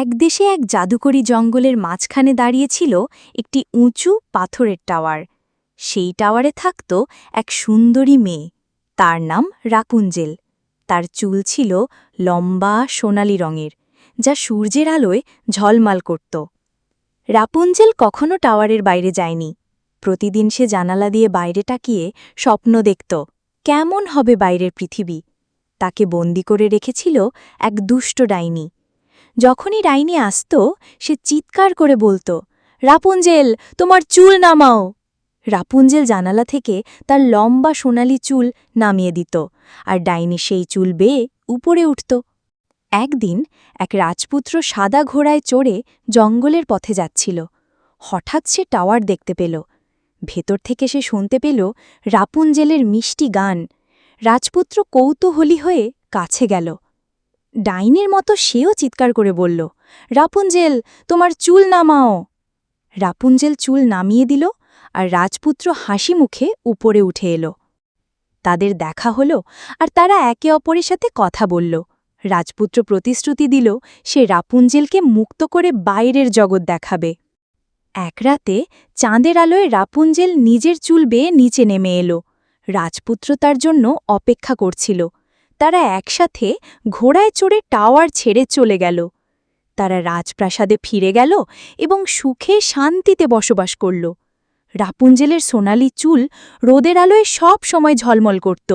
এক দেশে এক জাদুকরী জঙ্গলের মাঝখানে দাঁড়িয়েছিল একটি উঁচু পাথরের টাওয়ার। সেই টাওয়ারে থাকত এক সুন্দরী মেয়ে, তার নাম রাপুনজেল। তার চুল ছিল লম্বা সোনালি রঙের, যা সূর্যের আলোয় ঝলমাল করত। রাপুনজেল কখনো টাওয়ারের বাইরে যায়নি। প্রতিদিন সে জানালা দিয়ে বাইরে তাকিয়ে স্বপ্ন দেখত, কেমন হবে বাইরের পৃথিবী। তাকে বন্দি করে রেখেছিল এক দুষ্ট ডাইনি। যখনই ডাইনি আসত, সে চিৎকার করে বলত, রাপুনজেল, তোমার চুল নামাও। রাপুনজেল জানালা থেকে তার লম্বা সোনালি চুল নামিয়ে দিত, আর ডাইনি সেই চুল বেয়ে উপরে উঠত। একদিন এক রাজপুত্র সাদা ঘোড়ায় চড়ে জঙ্গলের পথে যাচ্ছিল। হঠাৎ সে টাওয়ার দেখতে পেল। ভেতর থেকে সে শুনতে পেল রাপুনজেলের মিষ্টি গান। রাজপুত্র কৌতূহলী হয়ে কাছে গেল। ডাইনির মতো সেও চিৎকার করে বলল, রাপুনজেল, তোমার চুল নামাও। রাপুনজেল চুল নামিয়ে দিল, আর রাজপুত্র হাসি মুখে উপরে উঠে এলো। তাদের দেখা হল, আর তারা একে অপরের সাথে কথা বলল। রাজপুত্র প্রতিশ্রুতি দিল সে রাপুনজেলকে মুক্ত করে বাইরের জগৎ দেখাবে। এক রাতে চাঁদের আলোয় রাপুনজেল নিজের চুল বেয়ে নিচে নেমে এলো। রাজপুত্র তার জন্য অপেক্ষা করছিল। তারা একসাথে ঘোড়ায় চড়ে টাওয়ার ছেড়ে চলে গেল। তারা রাজপ্রাসাদে ফিরে গেল এবং সুখে শান্তিতে বসবাস করল। রাপুনজেলের সোনালি চুল রোদের আলোয় সব সময় ঝলমল করত।